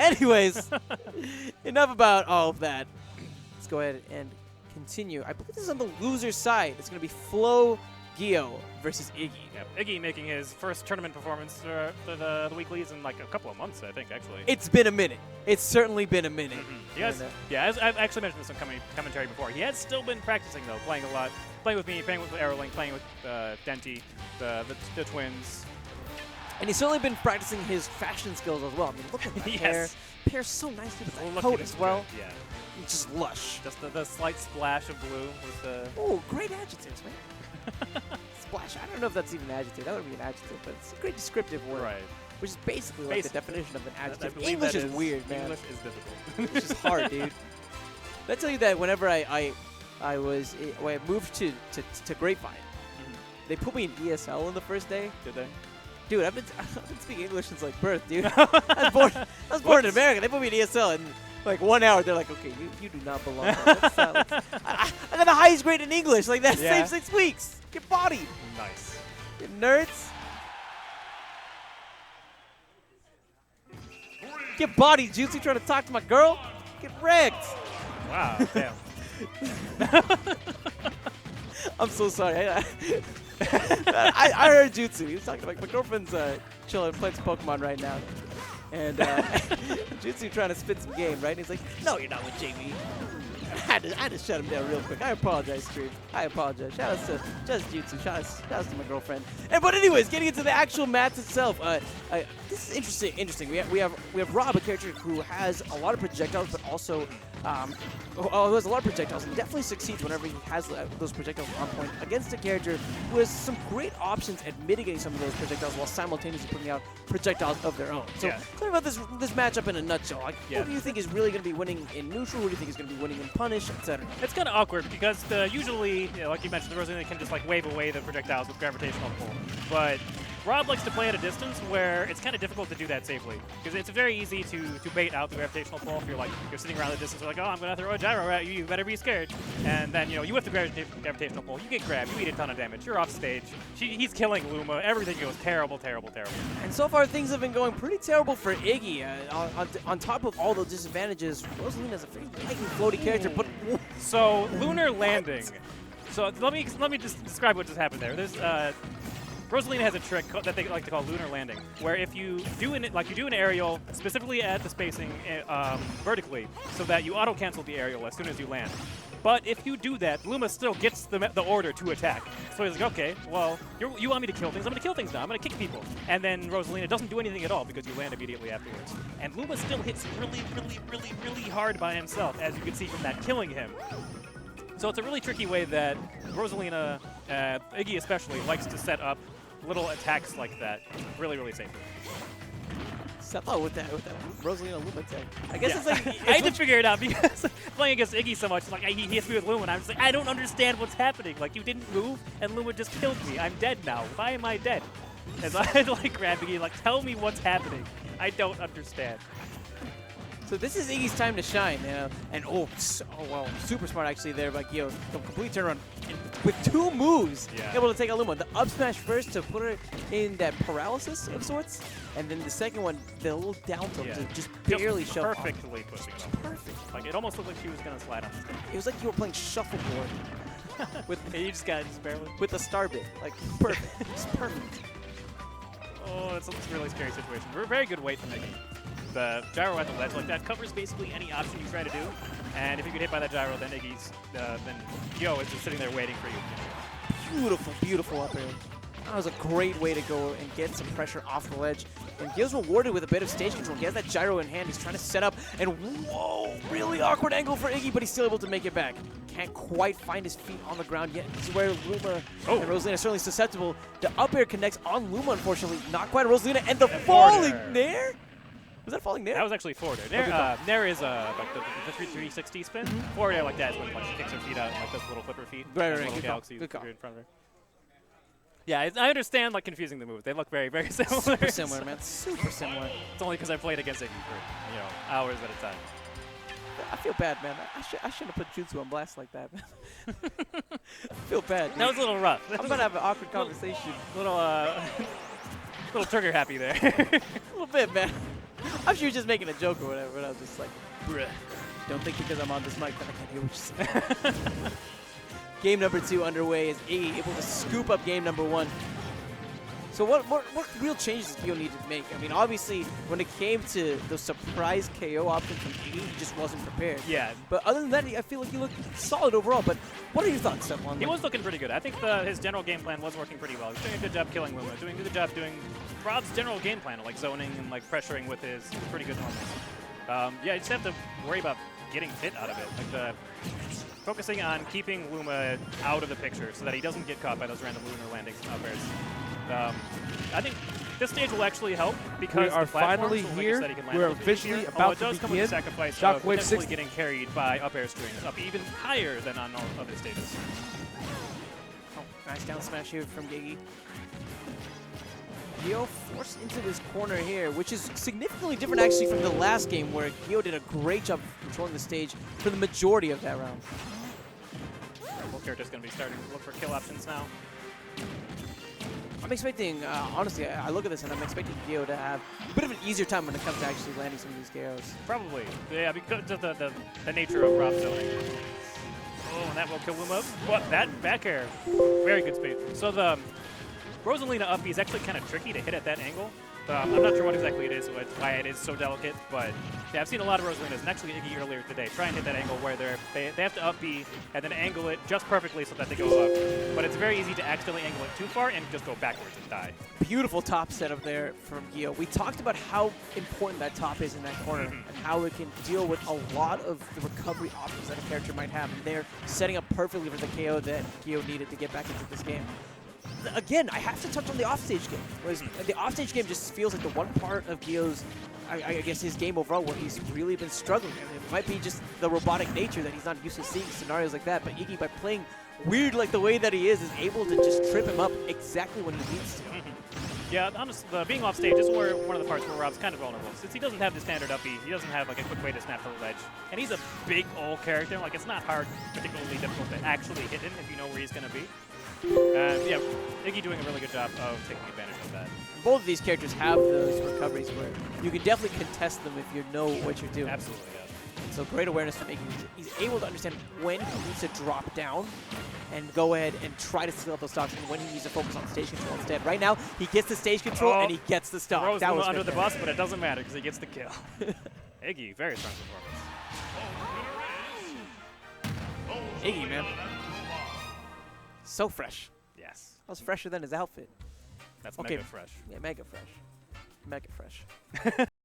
Anyways, enough about all of that. Let's go ahead and continue. I believe this is on the loser's side. It's going to be Fw.Gyo versus iiGGY. Yep. iiGGY making his first tournament performance for the weeklies in like a couple of months, I think, actually. It's been a minute. It's certainly been a minute. Yes. Yeah, as I've actually mentioned this in commentary before. He has still been practicing, though, playing a lot. Playing with me, playing with Aerolink, playing with Denti, the twins. And he's certainly been practicing his fashion skills as well. I mean, look at that hair. Pairs so nicely with that coat as well. Good. Yeah. It's just lush. Just the slight splash of blue with the... Oh, great adjectives, man. Splash. I don't know if that's even an adjective. That would be an adjective, but it's a great descriptive word. Right. Which is basically like the definition of an adjective. I English is weird, man. English is difficult. English is hard, dude. Did I tell you that whenever I moved to Grapevine, they put me in ESL on the first day? Did they? Dude, I've been speaking English since like birth, dude. I was born in America. They put me in ESL and like 1 hour. They're like, okay, you do not belong there. I got the highest grade in English. Like that same 6 weeks. Get bodied. Nice. You nerds. Get bodied, Jutsu. Trying to talk to my girl. Get wrecked. Wow. Damn. I'm so sorry. I heard Jutsu. He was talking like my girlfriend's chilling, playing some Pokemon right now, and Jutsu trying to spit some game, right? And he's like, "No, you're not with JV." I had to shut him down real quick. I apologize, stream. I apologize. Shout out to just Jutsu. Shout out to my girlfriend. But anyways, getting into the actual mats itself. This is interesting. We have Rob, a character who has a lot of projectiles, but also who has a lot of projectiles and definitely succeeds whenever he has those projectiles on point against a character who has some great options at mitigating some of those projectiles while simultaneously putting out projectiles of their own. So tell me about this matchup in a nutshell. Like, who do you think is really going to be winning in neutral? Who do you think is going to be winning in punish, etc.? It's kind of awkward because usually, like you mentioned, the Rosalina can just like wave away the projectiles with gravitational pull. But Rob likes to play at a distance where it's kind of difficult to do that safely because it's very easy to bait out the gravitational pull if you're sitting around the distance. You're like, oh, I'm going to throw a gyro at you. You better be scared. And then you whiff the gravitational pull. You get grabbed. You eat a ton of damage. You're off stage. He's killing Luma. Everything goes terrible, terrible, terrible. And so far things have been going pretty terrible for iiGGY. On top of all the disadvantages, Rosalina is a very lightly floaty character. But so lunar landing. So let me just describe what just happened there. There's Rosalina has a trick that they like to call lunar landing, where if you do an aerial specifically at the spacing vertically, so that you auto cancel the aerial as soon as you land. But if you do that, Luma still gets the order to attack. So he's like, okay, well, you want me to kill things? I'm going to kill things now. I'm going to kick people. And then Rosalina doesn't do anything at all because you land immediately afterwards. And Luma still hits really, really, really, really hard by himself, as you can see from that killing him. So it's a really tricky way that Rosalina, iiGGY especially, likes to set up little attacks like that really, really safely. With that Rosalina Luma tag. I guess it's like... I had to figure it out because playing against iiGGY so much, like, he hits me with Luma, and I'm just like, I don't understand what's happening. Like, you didn't move, and Luma just killed me. I'm dead now. Why am I dead? And so I had to, like, grab iiGGY, like, tell me what's happening. I don't understand. So this is iiGGY's time to shine, and well, super smart actually there, like, the complete turnaround with 2 moves, able to take out Luma. The up smash first to put her in that paralysis of sorts, and then the second one, the little down tilt to just barely shove off. Perfectly pushing it off. Perfect. Like, it almost looked like she was going to slide on the stage. It was like you were playing shuffleboard. And you just got it just barely. With a star bit. Like, perfect. Just perfect. Oh, it's a really scary situation. Very good weight to make it. The gyro at the ledge like that covers basically any option you try to do, and if you get hit by that gyro, then Gyo is just sitting there waiting for you. Beautiful, beautiful up air. That was a great way to go and get some pressure off the ledge. And Gyo's rewarded with a bit of stage control. He has that gyro in hand. He's trying to set up, and whoa, really awkward angle for iiGGY, but he's still able to make it back. Can't quite find his feet on the ground yet. This is where Luma and Rosalina are certainly susceptible. The up air connects on Luma, unfortunately. Not quite Rosalina, and the falling Nair? Was that falling Nair? That was actually forward air. Nair is like the 360 spin. Forward air like that is when like, she kicks her feet out and like those little flipper feet. Right, little galaxies in front of her. Yeah, I understand like confusing the moves. They look very, very similar. Super similar, man. Super similar. It's only because I played against iiGGY for hours at a time. I feel bad, man. I shouldn't have put Jutsu on blast like that, man. I feel bad, dude. That was a little rough. I'm going to have an awkward conversation. Little trigger happy there. A little bit, man. I'm sure you're just making a joke or whatever, but I was just like, bruh. Don't think because I'm on this mic that I can't hear what you're saying. Game number 2 underway as iiGGY able to scoop up game number 1. So what real changes does Gyo need to make? I mean, obviously, when it came to the surprise KO option from iiGGY, he just wasn't prepared. Yeah. But other than that, I feel like he looked solid overall. But what are your thoughts, Stefan? He was looking pretty good. I think his general game plan was working pretty well. He was doing a good job killing Luma, doing a good job doing Rob's general game plan, like zoning and like pressuring with his pretty good normals. Yeah, you just have to worry about getting hit out of it. Like focusing on keeping Luma out of the picture so that he doesn't get caught by those random lunar landings and up airs. I think this stage will actually help because we are the platforms finally will make it here. so that he can land We're a little bit officially easier. about It does to come with the begin. sacrifice of Shockwave potentially 6. getting carried by up air strings, up even higher than on all other stages. Oh, nice down smash here from iiGGY. Gyo forced into this corner here, which is significantly different actually from the last game where Gyo did a great job controlling the stage for the majority of that round. Both characters going to be starting to look for kill options now. I'm expecting, honestly, I look at this and I'm expecting Gyo to have a bit of an easier time when it comes to actually landing some of these KOs. Probably. Yeah, because of the nature of Rob zoning. Oh, and that will kill Luma. What? That back air. Very good speed. So the Rosalina up B is actually kind of tricky to hit at that angle. I'm not sure what exactly it is, why it is so delicate, but yeah, I've seen a lot of Rosalinas, and actually iiGGY earlier today, try and hit that angle where they have to up B and then angle it just perfectly so that they go up. But it's very easy to accidentally angle it too far and just go backwards and die. Beautiful top setup there from Gyo. We talked about how important that top is in that corner and how it can deal with a lot of the recovery options that a character might have. And they're setting up perfectly for the KO that Gyo needed to get back into this game. Again, I have to touch on the offstage game. Whereas the offstage game just feels like the one part of Gyo's, I guess, his game overall where he's really been struggling. I mean, it might be just the robotic nature that he's not used to seeing scenarios like that. But iiGGY, by playing weird like the way that he is able to just trip him up exactly when he needs to. Yeah, honestly, being off stage is where one of the parts where Rob's kind of vulnerable. Since he doesn't have the standard up B, he doesn't have like a quick way to snap to the ledge. And he's a big old character. Like, it's not hard, particularly difficult to actually hit him if you know where he's going to be. Yeah, iiGGY doing a really good job of taking advantage of that. Both of these characters have those recoveries where you can definitely contest them if you know what you're doing. Absolutely, yeah. So great awareness from iiGGY. He's able to understand when he needs to drop down and go ahead and try to steal up those stocks and when he needs to focus on stage control instead. Right now, he gets the stage control and he gets the stock. Throws That was under good the there. bus, but it doesn't matter because he gets the kill. iiGGY, very strong performance. iiGGY, man. So fresh. Yes. That was fresher than his outfit. That's Okay. mega fresh. Yeah, mega fresh. Mega fresh.